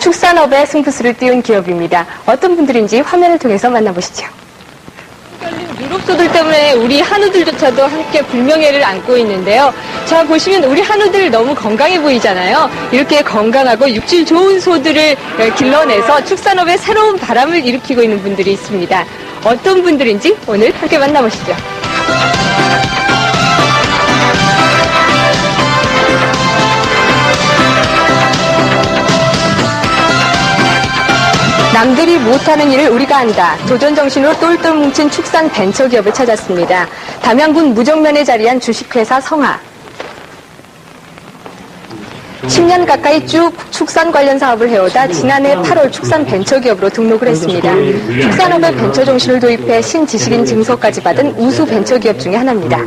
축산업에 승부수를 띄운 기업입니다. 어떤 분들인지 화면을 통해서 만나보시죠. 유럽소들 때문에 우리 한우들조차도 함께 불명예를 안고 있는데요. 자, 보시면 우리 한우들 너무 건강해 보이잖아요. 이렇게 건강하고 육질 좋은 소들을 길러내서 축산업에 새로운 바람을 일으키고 있는 분들이 있습니다. 어떤 분들인지 오늘 함께 만나보시죠. 남들이 못하는 일을 우리가 한다. 도전정신으로 똘똘 뭉친 축산 벤처기업을 찾았습니다. 담양군 무정면에 자리한 주식회사 성하. 10년 가까이 쭉 축산 관련 사업을 해오다 지난해 8월 축산 벤처기업으로 등록을 했습니다. 축산업에 벤처 정신을 도입해 신지식인 증서까지 받은 우수 벤처기업 중에 하나입니다.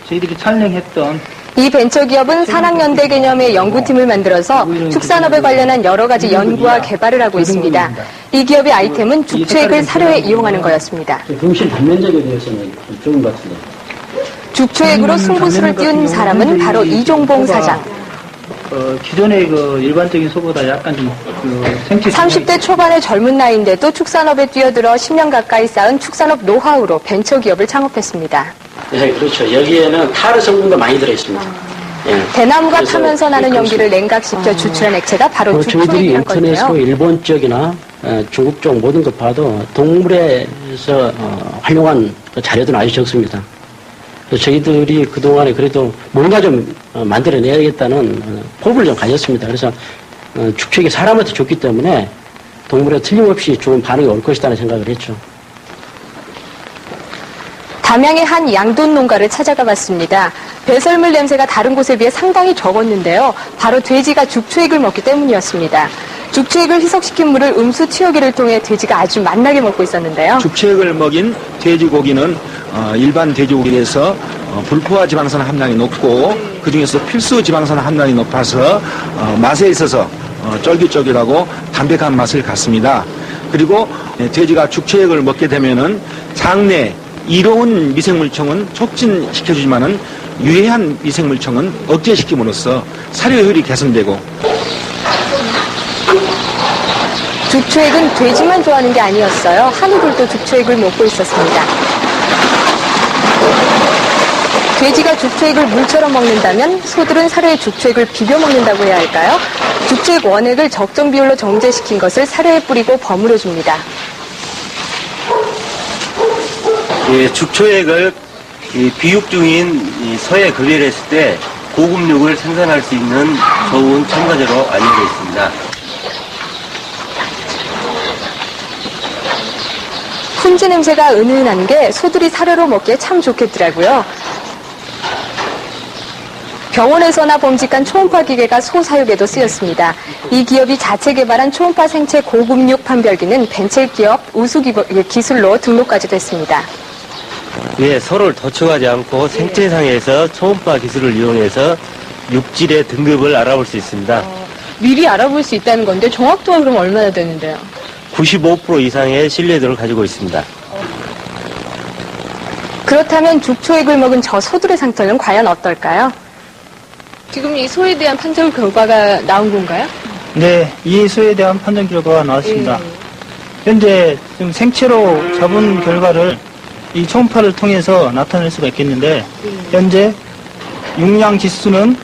저희들이 촬영했던 이 벤처기업은 산학연대 개념의 연구팀을 만들어서 축산업에 관련한 여러 가지 연구와 개발을 하고 있습니다. 이 기업의 아이템은 죽초액을 사료에 이용하는 거였습니다. 병실 단면적에 대해서는 좋은 것 같은데. 죽초액으로 승부수를 띄운 사람은 바로 이종봉 사장. 기존의 일반적인 소보다 약간 좀 생체 30대 초반의 젊은 나이인데도 축산업에 뛰어들어 10년 가까이 쌓은 축산업 노하우로 벤처기업을 창업했습니다. 네, 그렇죠. 여기에는 타르 성분도 많이 들어있습니다. 예. 대나무가 타면서 나는 연기를 냉각시켜 주출한 액체가 바로 저희들이 죽초액이란 인터넷으로 건데요. 일본 쪽이나 중국 쪽 모든 것 봐도 동물에서 활용한 자료도 아주 적습니다. 저희들이 그동안에 그래도 뭔가 좀 만들어내야겠다는 포부를 좀 가졌습니다. 그래서 죽초액이 사람한테 좋기 때문에 동물에 틀림없이 좋은 반응이 올 것이라는 생각을 했죠. 담양의 한 양돈 농가를 찾아가 봤습니다. 배설물 냄새가 다른 곳에 비해 상당히 적었는데요. 바로 돼지가 죽초액을 먹기 때문이었습니다. 죽초액을 희석시킨 물을 음수 튀어기를 통해 돼지가 아주 맛나게 먹고 있었는데요. 죽초액을 먹인 돼지고기는 일반 돼지고기에서 불포화 지방산 함량이 높고 그중에서 필수 지방산 함량이 높아서 맛에 있어서 쫄깃쫄깃하고 담백한 맛을 갖습니다. 그리고 돼지가 죽초액을 먹게 되면은 장내 이로운 미생물청은 촉진시켜주지만은 유해한 미생물청은 억제시킴으로써 사료효율이 개선되고. 죽초액은 돼지만 좋아하는 게 아니었어요. 한우들도 죽초액을 먹고 있었습니다. 돼지가 죽초액을 물처럼 먹는다면 소들은 사료에 죽초액을 비벼 먹는다고 해야 할까요? 죽초액 원액을 적정 비율로 정제시킨 것을 사료에 뿌리고 버무려 줍니다. 예, 죽초액을 비육 중인 소에 급여했을 때 고급육을 생산할 수 있는 좋은 첨가제로 알려져 있습니다. 훈지 냄새가 은은한 게 소들이 사료로 먹기에 참 좋겠더라고요. 병원에서나 범직한 초음파 기계가 소 사육에도 쓰였습니다. 이 기업이 자체 개발한 초음파 생체 고급육 판별기는 벤처기업 우수 기술로 등록까지 됐습니다. 네, 소를 도축하지 않고 생체상에서 초음파 기술을 이용해서 육질의 등급을 알아볼 수 있습니다. 미리 알아볼 수 있다는 건데 정확도가 그럼 얼마나 되는데요? 95% 이상의 신뢰도를 가지고 있습니다. 그렇다면 죽초액을 먹은 저 소들의 상태는 과연 어떨까요? 지금 이 소에 대한 판정 결과가 나온 건가요? 네, 이 소에 대한 판정 결과가 나왔습니다. 현재 지금 생체로 잡은 결과를 이 초음파를 통해서 나타낼 수가 있겠는데 현재 육량 지수는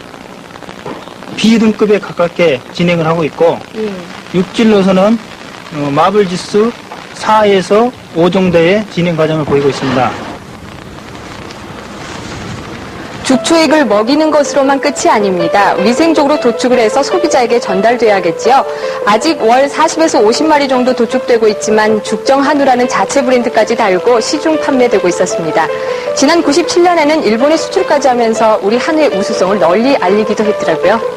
B등급에 가깝게 진행을 하고 있고 육질로서는 마블 지수 4에서 5 정도의 진행 과정을 보이고 있습니다. 죽초액을 먹이는 것으로만 끝이 아닙니다. 위생적으로 도축을 해서 소비자에게 전달돼야겠지요. 아직 월 40에서 50마리 정도 도축되고 있지만 죽정 한우라는 자체 브랜드까지 달고 시중 판매되고 있었습니다. 지난 97년에는 일본에 수출까지 하면서 우리 한우의 우수성을 널리 알리기도 했더라고요.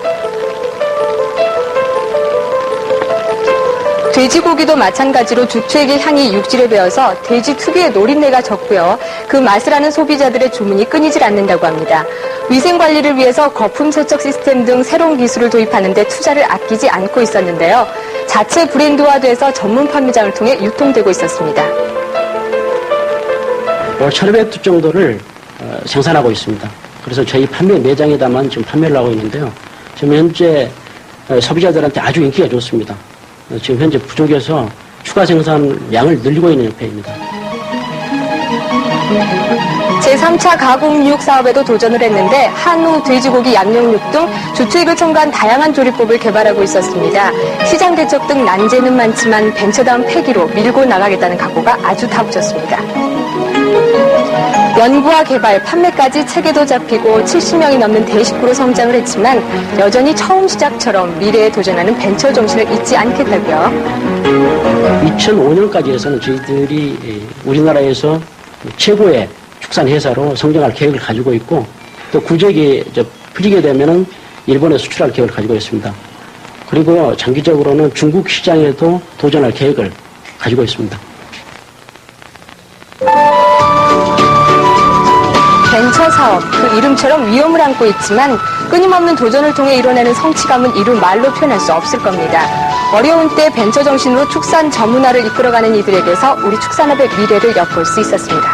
돼지고기도 마찬가지로 죽초액의 향이 육질에 배어서 돼지 특유의 노린내가 적고요. 그 맛을 아는 소비자들의 주문이 끊이질 않는다고 합니다. 위생관리를 위해서 거품 세척 시스템 등 새로운 기술을 도입하는 데 투자를 아끼지 않고 있었는데요. 자체 브랜드화돼서 전문 판매장을 통해 유통되고 있었습니다. 월 1,500두 정도를 생산하고 있습니다. 그래서 저희 판매 매장에다만 지금 판매를 하고 있는데요. 지금 현재 소비자들한테 아주 인기가 좋습니다. 지금 현재 부족해서 추가 생산량을 늘리고 있는 형편입니다. 제3차 가공육 사업에도 도전을 했는데 한우, 돼지고기, 양념육 등 주투익을 첨가한 다양한 조리법을 개발하고 있었습니다. 시장 대책 등 난제는 많지만 벤처다운 패기로 밀고 나가겠다는 각오가 아주 다붙었습니다. 연구와 개발, 판매까지 체계도 잡히고 70명이 넘는 대식구로 성장을 했지만 여전히 처음 시작처럼 미래에 도전하는 벤처 정신을 잊지 않겠다고요. 2005년까지 해서는 저희들이 우리나라에서 최고의 축산 회사로 성장할 계획을 가지고 있고 또 구적이 풀리게 되면은 일본에 수출할 계획을 가지고 있습니다. 그리고 장기적으로는 중국 시장에도 도전할 계획을 가지고 있습니다. 벤처 사업, 그 이름처럼 위험을 안고 있지만 끊임없는 도전을 통해 이뤄내는 성취감은 이루 말로 표현할 수 없을 겁니다. 어려운 때 벤처 정신으로 축산 전문화를 이끌어가는 이들에게서 우리 축산업의 미래를 엿볼 수 있었습니다.